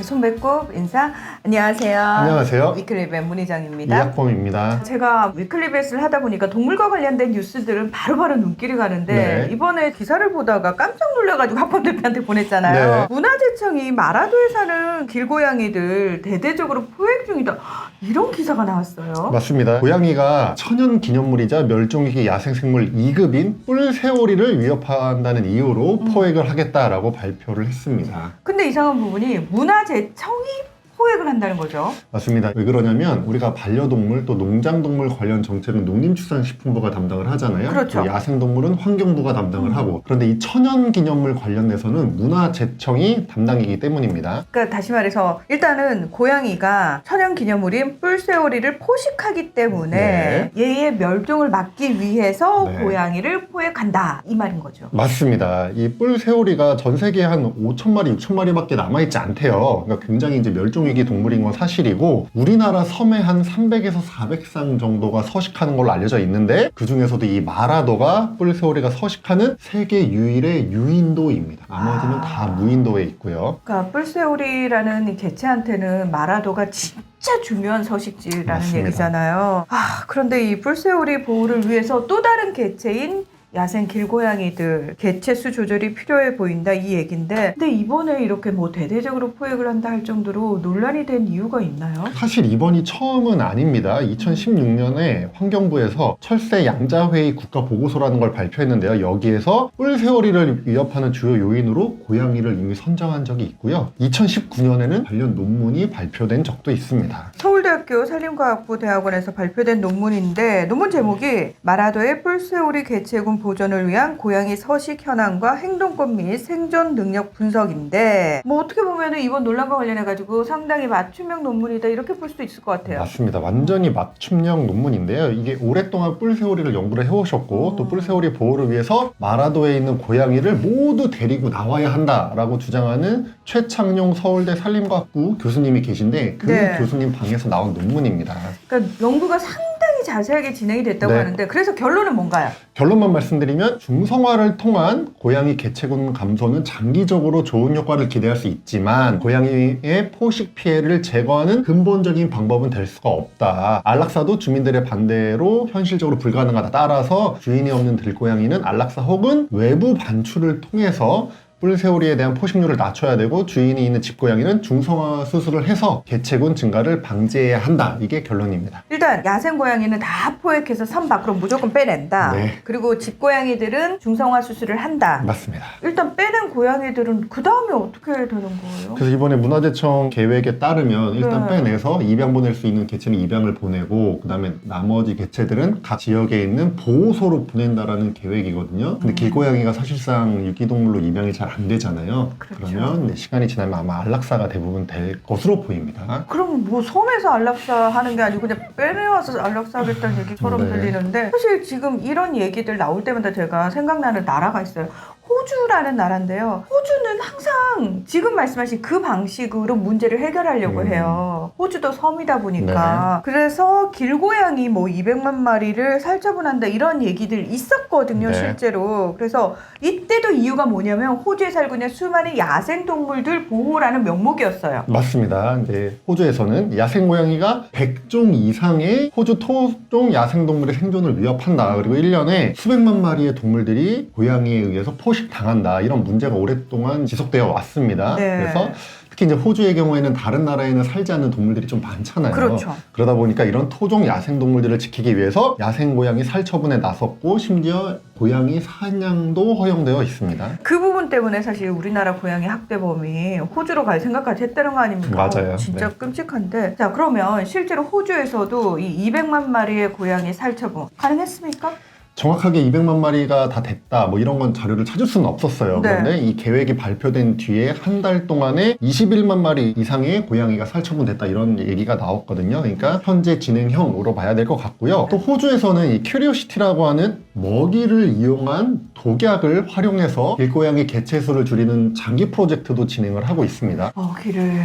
손배꼽 인사. 안녕하세요. 안녕하세요. 위클리벳 문희정입니다. 이학범입니다. 제가 위클리벳을 하다 보니까 동물과 관련된 뉴스들은 바로바로 눈길이 가는데 네. 이번에 기사를 보다가 깜짝 놀라가지고 학범 대표한테 보냈잖아요. 네. 문화재청이 마라도에 사는 길고양이들 대대적으로 포획 중이다. 이런 기사가 나왔어요. 맞습니다. 고양이가 천연 기념물이자 멸종위기 야생생물 2급인 뿔새오리를 위협한다는 이유로 포획을 하겠다라고 발표를 했습니다. 근데 이상한 부분이 문화재청이 포획을 한다는 거죠. 맞습니다. 왜 그러냐면 우리가 반려동물 또 농장동물 관련 정책은 농림축산식품부가 담당을 하잖아요. 그렇죠. 또 야생동물은 환경부가 담당을 하고, 그런데 이 천연기념물 관련돼서는 문화재청이 담당이기 때문입니다. 그러니까 다시 말해서 일단은 고양이가 천연기념물인 뿔새오리를 포식하기 때문에 얘의 멸종을 막기 위해서 네. 고양이를 포획한다 이 말인 거죠. 맞습니다. 이 뿔새오리가 전 세계에 한 5,000마리, 6,000마리밖에 남아있지 않대요. 그러니까 굉장히 이제 멸종위기 동물인 건 사실이고, 우리나라 섬에 한 300에서 400상 정도가 서식하는 걸로 알려져 있는데, 그 중에서도 이 마라도가 뿔새오리가 서식하는 세계 유일의 유인도입니다. 나머지는 다 무인도에 있고요. 그러니까 뿔새오리라는 이 개체한테는 마라도가 진짜 중요한 서식지라는 맞습니다. 얘기잖아요. 그런데 이 뿔새오리 보호를 위해서 또 다른 개체인 야생 길고양이들 개체 수 조절이 필요해 보인다 이 얘긴데, 근데 이번에 이렇게 뭐 대대적으로 포획을 한다 할 정도로 논란이 된 이유가 있나요? 사실 이번이 처음은 아닙니다. 2016년에 환경부에서 철새 양자회의 국가보고서라는 걸 발표했는데요. 여기에서 뿔새오리를 위협하는 주요 요인으로 고양이를 이미 선정한 적이 있고요. 2019년에는 관련 논문이 발표된 적도 있습니다. 서울대학교 산림과학부 대학원에서 발표된 논문인데, 논문 제목이 마라도의 뿔새오리 개체군 보존을 위한 고양이 서식 현황과 행동권 및 생존 능력 분석인데, 뭐 어떻게 보면 이번 논란과 관련해가지고 상당히 맞춤형 논문이다 이렇게 볼 수도 있을 것 같아요. 맞습니다. 완전히 맞춤형 논문인데요. 이게 오랫동안 뿔새오리를 연구를 해오셨고, 또 뿔새오리 보호를 위해서 마라도에 있는 고양이를 모두 데리고 나와야 한다라고 주장하는 최창용 서울대 산림과학부 교수님이 계신데, 그 네. 교수님 방에서 나온 논문입니다. 그러니까 연구가 상당히 자세하게 진행이 됐다고 네. 하는데, 그래서 결론은 뭔가요? 결론만 말씀드리면 중성화를 통한 고양이 개체군 감소는 장기적으로 좋은 효과를 기대할 수 있지만 고양이의 포식 피해를 제거하는 근본적인 방법은 될 수가 없다. 안락사도 주민들의 반대로 현실적으로 불가능하다. 따라서 주인이 없는 들고양이는 안락사 혹은 외부 반출을 통해서 뿔새오리에 대한 포식률을 낮춰야 되고, 주인이 있는 집고양이는 중성화 수술을 해서 개체군 증가를 방지해야 한다. 이게 결론입니다. 일단 야생 고양이는 다 포획해서 섬 밖으로 무조건 빼낸다. 네. 그리고 집고양이들은 중성화 수술을 한다. 맞습니다. 일단 빼낸 고양이들은 그 다음에 어떻게 되는 거예요? 그래서 이번에 문화재청 계획에 따르면 일단 네. 빼내서 입양 보낼 수 있는 개체는 입양을 보내고, 그 다음에 나머지 개체들은 각 지역에 있는 보호소로 보낸다라는 계획이거든요. 근데 길고양이가 사실상 유기동물로 입양이 잘 안 되잖아요. 그렇죠. 그러면 시간이 지나면 아마 안락사가 대부분 될 것으로 보입니다. 그럼 뭐 섬에서 안락사 하는 게 아니고 그냥 빼내와서 안락사 하겠다는 얘기처럼 네. 들리는데, 사실 지금 이런 얘기들 나올 때마다 제가 생각나는 나라가 있어요. 호주라는 나라인데요. 호주는 항상 지금 말씀하신 그 방식으로 문제를 해결하려고 해요. 호주도 섬이다 보니까. 그래서 길고양이 뭐 200만 마리를 살처분한다 이런 얘기들 있었거든요. 네. 실제로. 그래서 이때도 이유가 뭐냐면 호주에 살고 있는 수많은 야생동물들 보호라는 명목이었어요. 맞습니다. 이제 호주에서는 야생 고양이가 100종 이상의 호주 토종 야생동물의 생존을 위협한다. 그리고 1년에 수백만 마리의 동물들이 고양이에 의해서 포식당한다. 이런 문제가 오랫동안 지속되어 왔습니다. 네. 그래서 특히 이제 호주의 경우에는 다른 나라에는 살지 않는 동물들이 좀 많잖아요. 그렇죠. 그러다 보니까 이런 토종 야생동물들을 지키기 위해서 야생 고양이 살처분에 나섰고, 심지어 고양이 사냥도 허용되어 있습니다. 그 부분 때문에 사실 우리나라 고양이 학대범이 호주로 갈 생각까지 했다는 거 아닙니까? 맞아요. 진짜 네. 끔찍한데. 자, 그러면 실제로 호주에서도 이 200만 마리의 고양이 살처분 가능했습니까? 정확하게 200만 마리가 다 됐다 뭐 이런 건 자료를 찾을 수는 없었어요. 네. 그런데 이 계획이 발표된 뒤에 한 달 동안에 21만 마리 이상의 고양이가 살처분됐다 이런 얘기가 나왔거든요. 그러니까 현재 진행형으로 봐야 될 것 같고요. 또 호주에서는 이 큐리오시티라고 하는 먹이를 이용한 독약을 활용해서 길고양이 개체수를 줄이는 장기 프로젝트도 진행을 하고 있습니다. 먹이를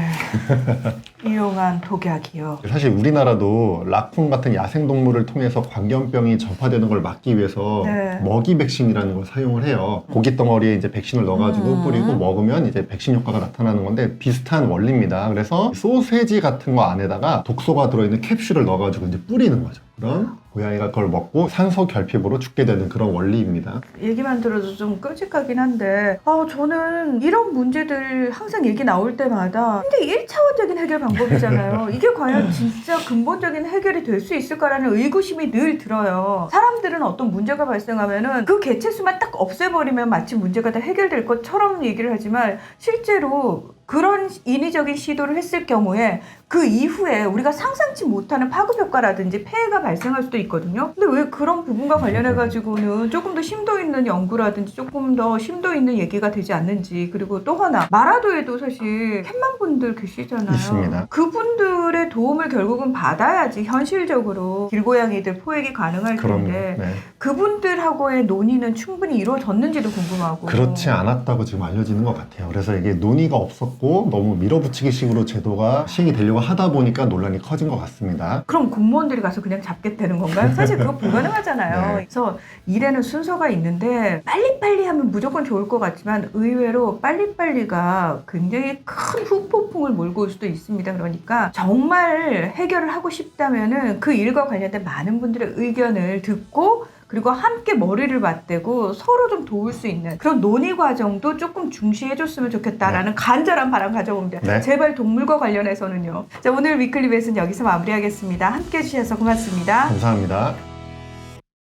이용한 독약이요. 사실 우리나라도 라쿤 같은 야생동물을 통해서 광견병이 전파되는 걸 막기 위해서 네. 먹이 백신이라는 걸 사용을 해요. 고기 덩어리에 이제 백신을 넣어가지고 뿌리고 먹으면 이제 백신 효과가 나타나는 건데 비슷한 원리입니다. 그래서 소세지 같은 거 안에다가 독소가 들어있는 캡슐을 넣어가지고 이제 뿌리는 거죠. 그럼 고양이가 그걸 먹고 산소 결핍으로 죽게 되는 그런 원리입니다. 얘기만 들어도 좀 끔찍하긴 한데 저는 이런 문제들 항상 얘기 나올 때마다 근데 1차원적인 해결 방법이잖아요. 이게 과연 진짜 근본적인 해결이 될 수 있을까라는 의구심이 늘 들어요. 사람들은 어떤 문제가 발생하면은 그 개체수만 딱 없애버리면 마치 문제가 다 해결될 것처럼 얘기를 하지만 실제로 그런 인위적인 시도를 했을 경우에 그 이후에 우리가 상상치 못하는 파급 효과라든지 폐해가 발생할 수도 있거든요. 근데 왜 그런 부분과 관련해 가지고는 조금 더 심도 있는 연구라든지 조금 더 심도 있는 얘기가 되지 않는지. 그리고 또 하나 마라도에도 사실 캣맘 분들 계시잖아요. 있습니다. 그분들의 도움을 결국은 받아야지 현실적으로 길고양이들 포획이 가능할 그럼요. 텐데 네. 그분들하고의 논의는 충분히 이루어졌는지도 궁금하고. 그렇지 않았다고 지금 알려지는 것 같아요. 그래서 이게 논의가 없었고 너무 밀어붙이기 식으로 제도가 시행이 되려고 하다 보니까 논란이 커진 것 같습니다. 그럼 공무원들이 가서 그냥 잡겠다는 건가요? 사실 그거 불가능하잖아요. 네. 그래서 일에는 순서가 있는데 빨리빨리 하면 무조건 좋을 것 같지만 의외로 빨리빨리가 굉장히 큰 후폭풍을 몰고 올 수도 있습니다. 그러니까 정말 해결을 하고 싶다면은 그 일과 관련된 많은 분들의 의견을 듣고 그리고 함께 머리를 맞대고 서로 좀 도울 수 있는 그런 논의 과정도 조금 중시해줬으면 좋겠다라는 간절한 바람 가져봅니다. 네. 제발 동물과 관련해서는요. 자, 오늘 위클리 벳은 여기서 마무리하겠습니다. 함께 해주셔서 고맙습니다. 감사합니다.